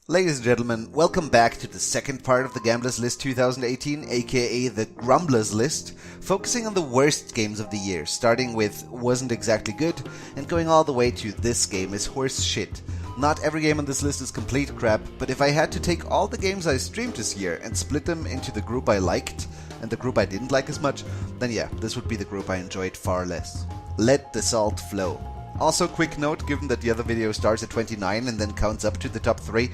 Ladies and gentlemen, welcome back to the second part of the Gamblers List 2018, aka the Grumblers list, focusing on the worst games of the year, starting with wasn't exactly good, and going all the way to this game is horse shit. Not every game on this list is complete crap, but if I had to take all the games I streamed this year and split them into the group I liked, and the group I didn't like as much, then yeah, this would be the group I enjoyed far less. Let the salt flow. Also, quick note, given that the other video starts at 29 and then counts up to the top 3,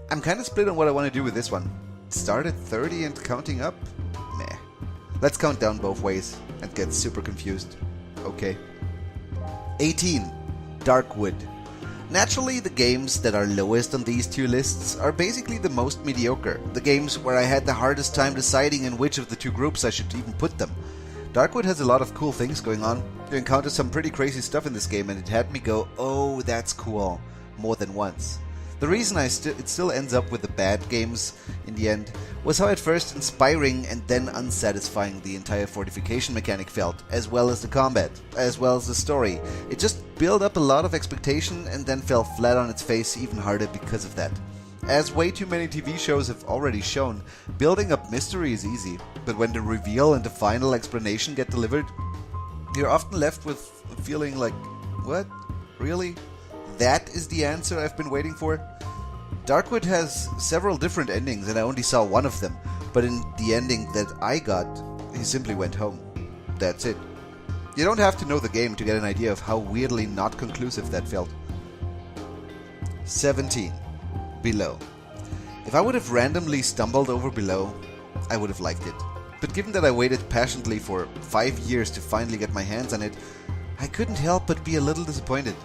I'm kinda split on what I want to do with this one. Start at 30 and counting up? Meh. Let's count down both ways and get super confused. Okay. 18. Darkwood. Naturally, the games that are lowest on these two lists are basically the most mediocre, the games where I had the hardest time deciding in which of the two groups I should even put them. Darkwood has a lot of cool things going on. You encounter some pretty crazy stuff in this game and it had me go, oh, that's cool, more than once. The reason it still ends up with the bad games in the end was how at first inspiring and then unsatisfying the entire fortification mechanic felt, as well as the combat, as well as the story. It just built up a lot of expectation and then fell flat on its face even harder because of that. As way too many TV shows have already shown, building up mystery is easy, but when the reveal and the final explanation get delivered, you're often left with a feeling like, what? Really? That is the answer I've been waiting for? Darkwood has several different endings and I only saw one of them, but in the ending that I got, he simply went home. That's it. You don't have to know the game to get an idea of how weirdly not conclusive that felt. 17. Below. If I would have randomly stumbled over Below, I would have liked it. But given that I waited patiently for 5 years to finally get my hands on it, I couldn't help but be a little disappointed.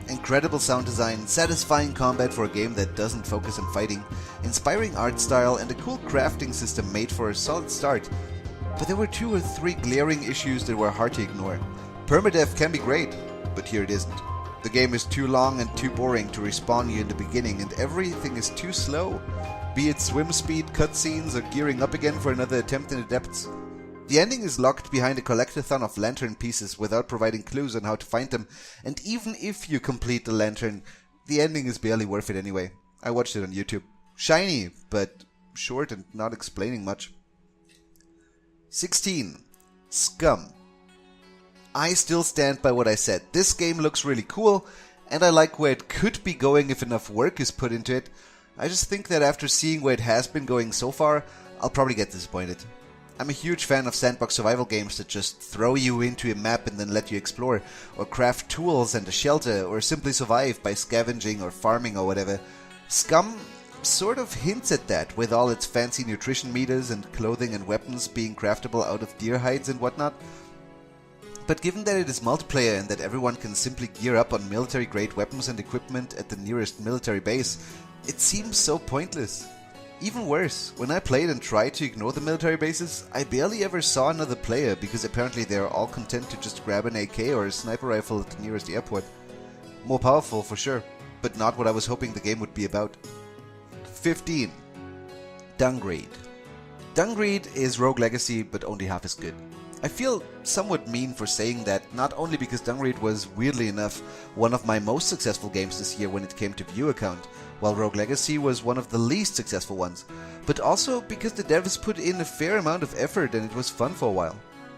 Incredible sound design, satisfying combat for a game that doesn't focus on fighting, inspiring art style, and a cool crafting system made for a solid start. But there were 2 or 3 glaring issues that were hard to ignore. Permadeath can be great, but here it isn't. The game is too long and too boring to respawn you in the beginning, and everything is too slow, be it swim speed, cutscenes, or gearing up again for another attempt in the depths. The ending is locked behind a collectathon of lantern pieces without providing clues on how to find them, and even if you complete the lantern, the ending is barely worth it anyway. I watched it on YouTube. Shiny, but short and not explaining much. 16. Scum. I still stand by what I said. This game looks really cool, and I like where it could be going if enough work is put into it. I just think that after seeing where it has been going so far, I'll probably get disappointed. I'm a huge fan of sandbox survival games that just throw you into a map and then let you explore, or craft tools and a shelter, or simply survive by scavenging or farming or whatever. Scum sort of hints at that, with all its fancy nutrition meters and clothing and weapons being craftable out of deer hides and whatnot. But given that it is multiplayer and that everyone can simply gear up on military-grade weapons and equipment at the nearest military base, it seems so pointless. Even worse, when I played and tried to ignore the military bases, I barely ever saw another player because apparently they are all content to just grab an AK or a sniper rifle at the nearest airport. More powerful for sure, but not what I was hoping the game would be about. 15. Downgrade. Downgrade is Rogue Legacy, but only half as good. I feel somewhat mean for saying that, not only because Downgrade was, weirdly enough, one of my most successful games this year when it came to view count, while Rogue Legacy was one of the least successful ones, but also because the devs put in a fair amount of effort and it was fun for a while.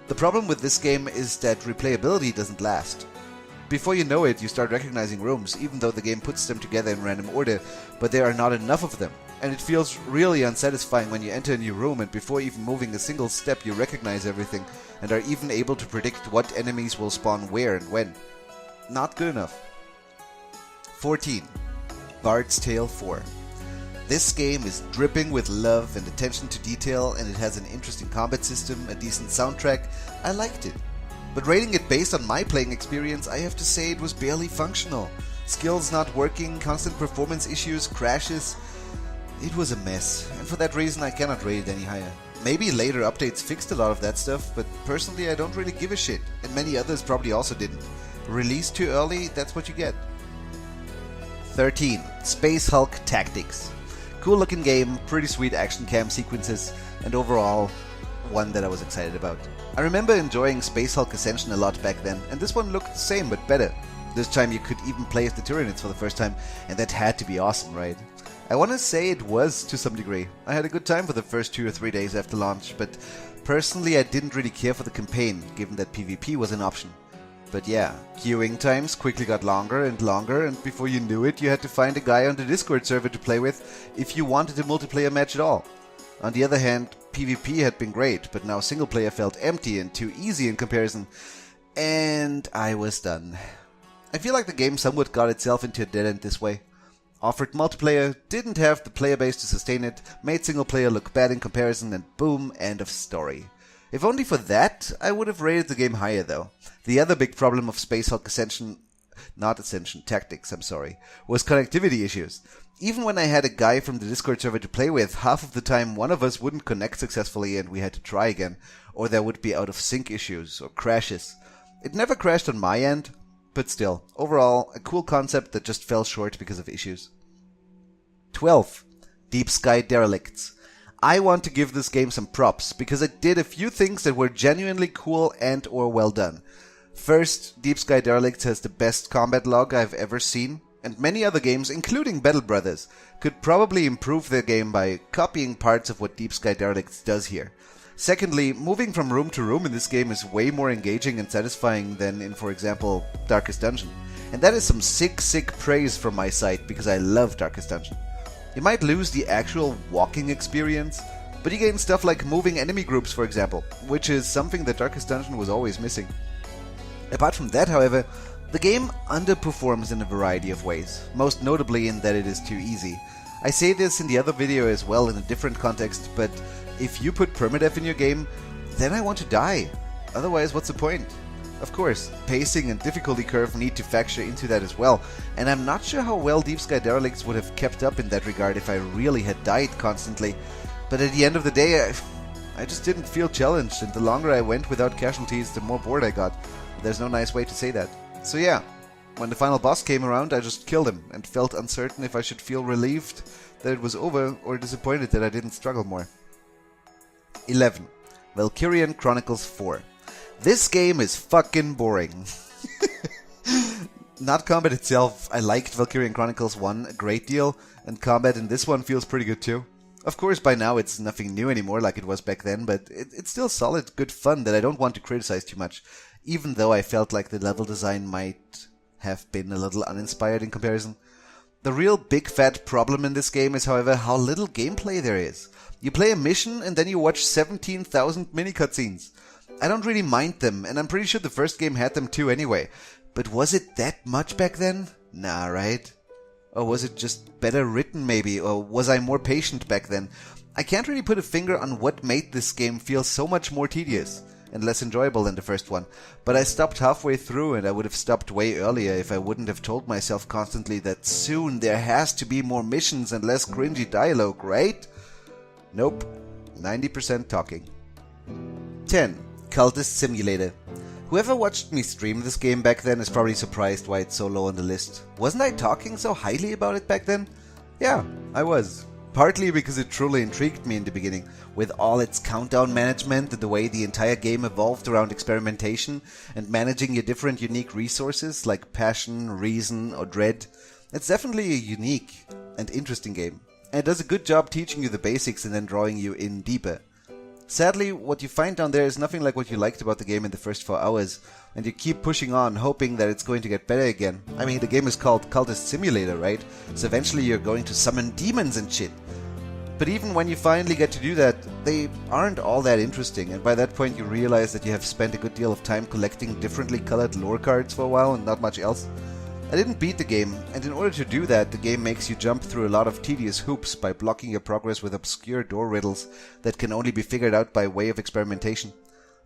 The problem with this game is that replayability doesn't last. Before you know it, you start recognizing rooms, even though the game puts them together in random order, but there are not enough of them. And it feels really unsatisfying when you enter a new room and before even moving a single step you recognize everything and are even able to predict what enemies will spawn where and when. Not good enough. 14. Bards Tale 4. This game is dripping with love and attention to detail, and it has an interesting combat system, a decent soundtrack. I liked it. But rating it based on my playing experience, I have to say it was barely functional. Skills not working, constant performance issues, crashes. It was a mess, and for that reason I cannot rate it any higher. Maybe later updates fixed a lot of that stuff, but personally I don't really give a shit, and many others probably also didn't. Released too early, that's what you get. 13. Space Hulk Tactics. Cool looking game, pretty sweet action cam sequences, and overall, one that I was excited about. I remember enjoying Space Hulk Ascension a lot back then, and this one looked the same but better. This time you could even play as the Tyranids for the first time, and that had to be awesome, right? I want to say it was to some degree. I had a good time for the first 2 or 3 days after launch, but personally I didn't really care for the campaign, given that PvP was an option. But yeah, queuing times quickly got longer, and before you knew it, you had to find a guy on the Discord server to play with if you wanted a multiplayer match at all. On the other hand, PvP had been great, but now single player felt empty and too easy in comparison, and I was done. I feel like the game somewhat got itself into a dead end this way. Offered multiplayer, didn't have the player base to sustain it, made single player look bad in comparison, and boom, end of story. If only for that, I would have rated the game higher though. The other big problem of Space Hulk Tactics, was connectivity issues. Even when I had a guy from the Discord server to play with, half of the time one of us wouldn't connect successfully and we had to try again, or there would be out of sync issues or crashes. It never crashed on my end, but still, overall, a cool concept that just fell short because of issues. 12. Deep Sky Derelicts. I want to give this game some props, because it did a few things that were genuinely cool and or well done. First, Deep Sky Derelicts has the best combat log I've ever seen, and many other games, including Battle Brothers, could probably improve their game by copying parts of what Deep Sky Derelicts does here. Secondly, moving from room to room in this game is way more engaging and satisfying than in, for example, Darkest Dungeon. And that is some sick praise from my side, because I love Darkest Dungeon. You might lose the actual walking experience, but you gain stuff like moving enemy groups, for example, which is something that Darkest Dungeon was always missing. Apart from that, however, the game underperforms in a variety of ways, most notably in that it is too easy. I say this in the other video as well in a different context, but if you put permadeath in your game, then I want to die. Otherwise, what's the point? Of course, pacing and difficulty curve need to factor into that as well, and I'm not sure how well Deep Sky Derelicts would have kept up in that regard if I really had died constantly, but at the end of the day, I just didn't feel challenged, and the longer I went without casualties, the more bored I got. There's no nice way to say that. So yeah, when the final boss came around, I just killed him, and felt uncertain if I should feel relieved that it was over, or disappointed that I didn't struggle more. 11. Valkyria Chronicles 4. This game is fucking boring. Not combat itself, I liked Valkyria Chronicles 1 a great deal, and combat in this one feels pretty good too. Of course, by now it's nothing new anymore like it was back then, but it's still solid, good fun that I don't want to criticize too much, even though I felt like the level design might have been a little uninspired in comparison. The real big fat problem in this game is, however, how little gameplay there is. You play a mission and then you watch 17,000 mini cutscenes. I don't really mind them, and I'm pretty sure the first game had them too anyway. But was it that much back then? Nah, right? Or was it just better written maybe? Or was I more patient back then? I can't really put a finger on what made this game feel so much more tedious and less enjoyable than the first one. But I stopped halfway through, and I would have stopped way earlier if I wouldn't have told myself constantly that soon there has to be more missions and less cringy dialogue, right? Nope. 90% talking. 10. Keltus Simulator. Whoever watched me stream this game back then is probably surprised why it's so low on the list. Wasn't I talking so highly about it back then? Yeah, I was. Partly because it truly intrigued me in the beginning, with all its countdown management and the way the entire game evolved around experimentation and managing your different unique resources like passion, reason, or dread. It's definitely a unique and interesting game, and it does a good job teaching you the basics and then drawing you in deeper. Sadly, what you find down there is nothing like what you liked about the game in the first 4 hours, and you keep pushing on, hoping that it's going to get better again. I mean, the game is called Keltus Simulator, right? So eventually you're going to summon demons and shit. But even when you finally get to do that, they aren't all that interesting, and by that point you realize that you have spent a good deal of time collecting differently colored lore cards for a while and not much else. I didn't beat the game, and in order to do that, the game makes you jump through a lot of tedious hoops by blocking your progress with obscure door riddles that can only be figured out by way of experimentation.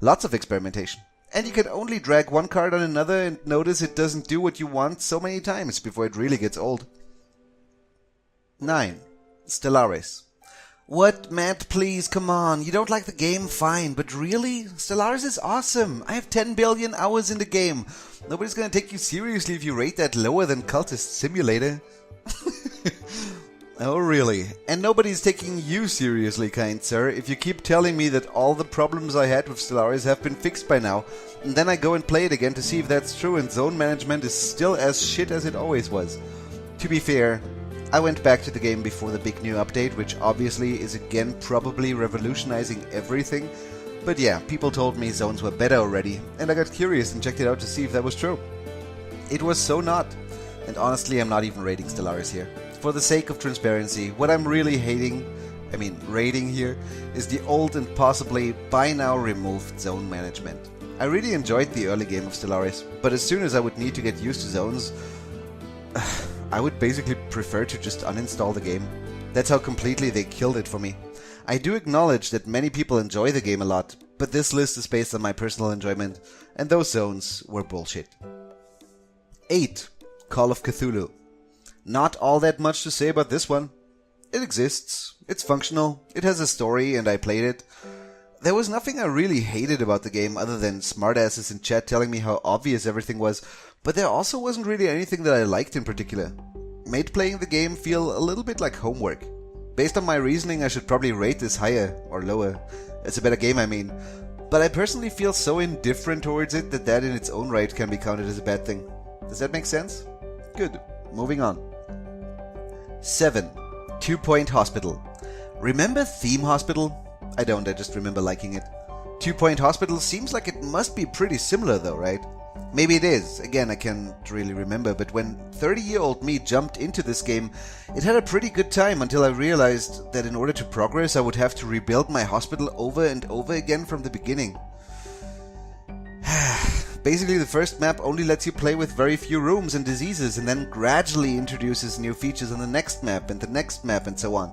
Lots of experimentation. And you can only drag one card on another and notice it doesn't do what you want so many times before it really gets old. 9. Stellaris. What, Matt, please, come on. You don't like the game? Fine. But really? Stellaris is awesome. I have 10 billion hours in the game. Nobody's gonna take you seriously if you rate that lower than Keltus Simulator. Oh, really? And nobody's taking you seriously, kind sir, if you keep telling me that all the problems I had with Stellaris have been fixed by now, and then I go and play it again to see if that's true and zone management is still as shit as it always was. To be fair, I went back to the game before the big new update, which obviously is again probably revolutionizing everything. But yeah, people told me zones were better already, and I got curious and checked it out to see if that was true. It was so not. And honestly, I'm not even rating Stellaris here. For the sake of transparency, what I'm really rating here, is the old and possibly by now removed zone management. I really enjoyed the early game of Stellaris, but as soon as I would need to get used to zones, I would basically prefer to just uninstall the game. That's how completely they killed it for me. I do acknowledge that many people enjoy the game a lot, but this list is based on my personal enjoyment, and those zones were bullshit. 8. Call of Cthulhu. Not all that much to say about this one. It exists, it's functional, it has a story, and I played it. There was nothing I really hated about the game other than smartasses in chat telling me how obvious everything was, but there also wasn't really anything that I liked in particular. Made playing the game feel a little bit like homework. Based on my reasoning, I should probably rate this higher, or lower. It's a better game, I mean. But I personally feel so indifferent towards it that in its own right can be counted as a bad thing. Does that make sense? Good. Moving on. 7. 2 Point Hospital. Remember Theme Hospital? I don't, I just remember liking it. 2 Point Hospital seems like it must be pretty similar though, right? Maybe it is. Again, I can't really remember, but when 30-year-old me jumped into this game, it had a pretty good time until I realized that in order to progress, I would have to rebuild my hospital over and over again from the beginning. Basically, the first map only lets you play with very few rooms and diseases, and then gradually introduces new features on the next map and the next map and so on.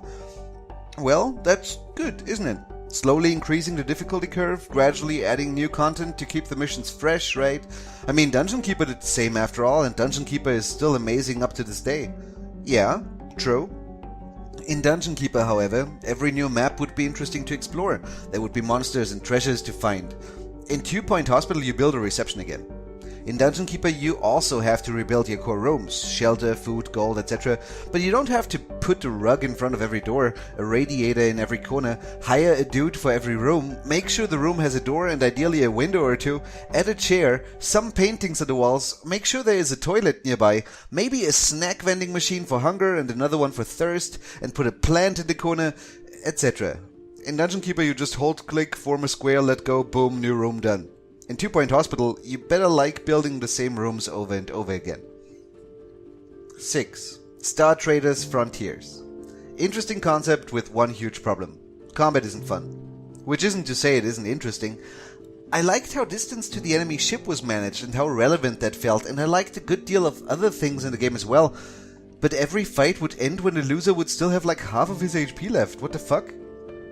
Well, that's good, isn't it? Slowly increasing the difficulty curve, gradually adding new content to keep the missions fresh, right? I mean, Dungeon Keeper did the same after all, and Dungeon Keeper is still amazing up to this day. Yeah, true. In Dungeon Keeper, however, every new map would be interesting to explore. There would be monsters and treasures to find. In 2 Point Hospital, you build a reception again. In Dungeon Keeper, you also have to rebuild your core rooms, shelter, food, gold, etc. But you don't have to put a rug in front of every door, a radiator in every corner, hire a dude for every room, make sure the room has a door and ideally a window or two, add a chair, some paintings on the walls, make sure there is a toilet nearby, maybe a snack vending machine for hunger and another one for thirst, and put a plant in the corner, etc. In Dungeon Keeper, you just hold-click, form a square, let go, boom, new room done. In 2 Point Hospital, you better like building the same rooms over and over again. 6. Star Traders Frontiers. Interesting concept with one huge problem. Combat isn't fun. Which isn't to say it isn't interesting. I liked how distance to the enemy ship was managed and how relevant that felt, and I liked a good deal of other things in the game as well. But every fight would end when the loser would still have like half of his HP left. What the fuck?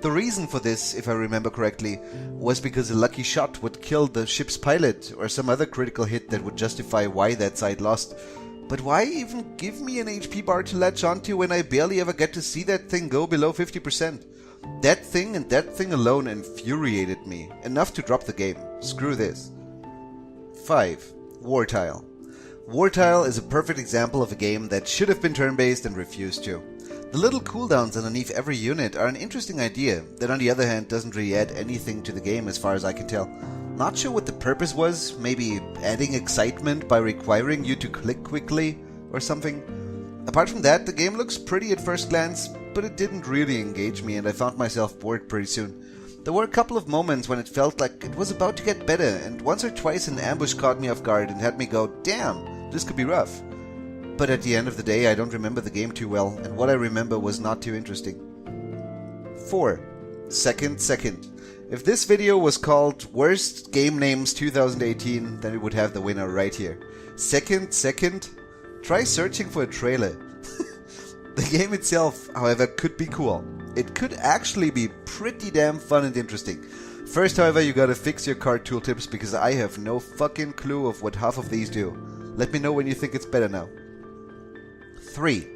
The reason for this, if I remember correctly, was because a lucky shot would kill the ship's pilot or some other critical hit that would justify why that side lost. But why even give me an HP bar to latch onto when I barely ever get to see that thing go below 50%? That thing and that thing alone infuriated me, enough to drop the game. Screw this. 5. War Tile. War Tile is a perfect example of a game that should have been turn-based and refused to. The little cooldowns underneath every unit are an interesting idea that on the other hand doesn't really add anything to the game as far as I can tell. Not sure what the purpose was, maybe adding excitement by requiring you to click quickly or something. Apart from that, the game looks pretty at first glance, but it didn't really engage me and I found myself bored pretty soon. There were a couple of moments when it felt like it was about to get better, and once or twice an ambush caught me off guard and had me go, damn, this could be rough. But at the end of the day, I don't remember the game too well, and what I remember was not too interesting. 4. Second. If this video was called Worst Game Names 2018, then we would have the winner right here. Second? Try searching for a trailer. The game itself, however, could be cool. It could actually be pretty damn fun and interesting. First, however, you gotta fix your card tooltips because I have no fucking clue of what half of these do. Let me know when you think it's better now. 3.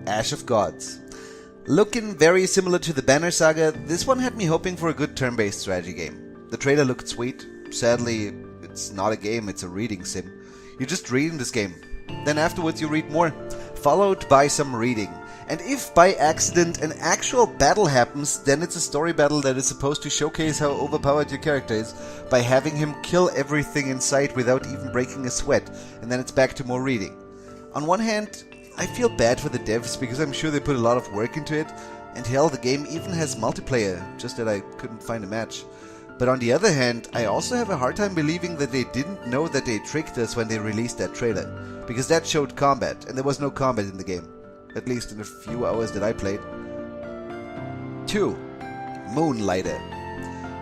Ash of Gods. Looking very similar to the Banner Saga, this one had me hoping for a good turn-based strategy game. The trailer looked sweet. Sadly, it's not a game, it's a reading sim. You just read in this game. Then afterwards you read more, followed by some reading. And if by accident an actual battle happens, then it's a story battle that is supposed to showcase how overpowered your character is by having him kill everything in sight without even breaking a sweat, and then it's back to more reading. On one hand, I feel bad for the devs because I'm sure they put a lot of work into it, and hell, the game even has multiplayer, just that I couldn't find a match. But on the other hand, I also have a hard time believing that they didn't know that they tricked us when they released that trailer, because that showed combat, and there was no combat in the game, at least in the few hours that I played. 2. Moonlighter.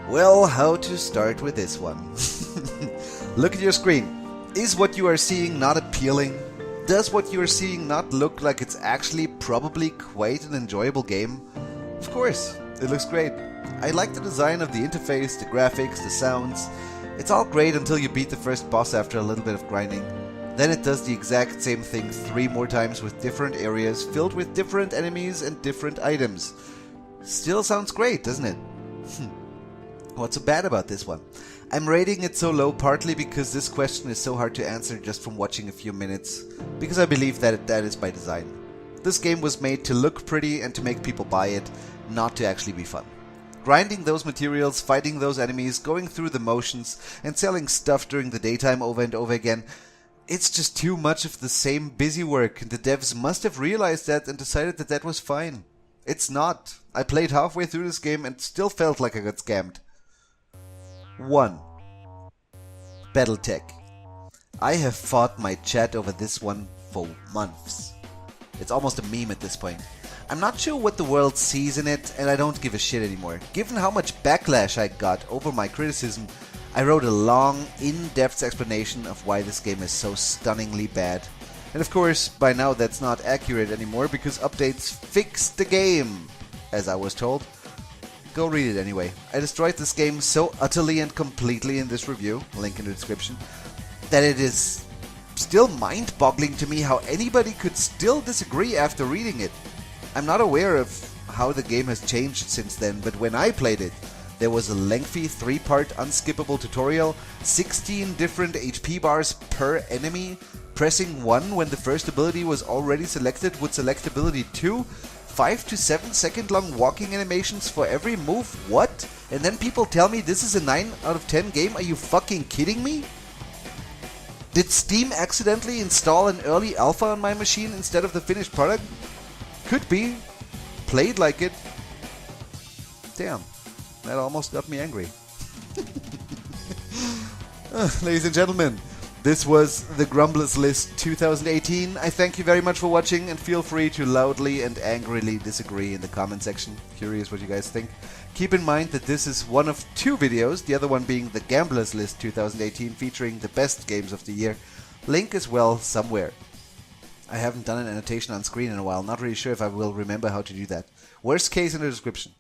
Well, how to start with this one? Look at your screen. Is what you are seeing not appealing? Does what you are seeing not look like it's actually probably quite an enjoyable game? Of course, it looks great. I like the design of the interface, the graphics, the sounds. It's all great until you beat the first boss after a little bit of grinding. Then it does the exact same thing 3 more times with different areas filled with different enemies and different items. Still sounds great, doesn't it? What's so bad about this one? I'm rating it so low partly because this question is so hard to answer just from watching a few minutes, because I believe that that is by design. This game was made to look pretty and to make people buy it, not to actually be fun. Grinding those materials, fighting those enemies, going through the motions, and selling stuff during the daytime over and over again, it's just too much of the same busy work, and the devs must have realized that and decided that that was fine. It's not. I played halfway through this game and still felt like I got scammed. 1. Battletech. I have fought my chat over this one for months. It's almost a meme at this point. I'm not sure what the world sees in it, and I don't give a shit anymore. Given how much backlash I got over my criticism, I wrote a long, in-depth explanation of why this game is so stunningly bad. And of course, by now that's not accurate anymore because updates fixed the game, as I was told. Go read it anyway. I destroyed this game so utterly and completely in this review, link in the description, that it is still mind-boggling to me how anybody could still disagree after reading it. I'm not aware of how the game has changed since then, but when I played it, there was a lengthy 3-part unskippable tutorial, 16 different HP bars per enemy, pressing 1 when the first ability was already selected would select ability 2, 5 to 7 second long walking animations for every move? What? And then people tell me this is a 9 out of 10 game? Are you fucking kidding me? Did Steam accidentally install an early alpha on my machine instead of the finished product? Could be. Played like it. Damn. That almost got me angry. Ladies and gentlemen, this was the Grumblers List 2018. I thank you very much for watching and feel free to loudly and angrily disagree in the comment section. Curious what you guys think. Keep in mind that this is one of 2 videos, the other one being the Gamblers List 2018 featuring the best games of the year. Link as well somewhere. I haven't done an annotation on screen in a while, not really sure if I will remember how to do that. Worst case in the description.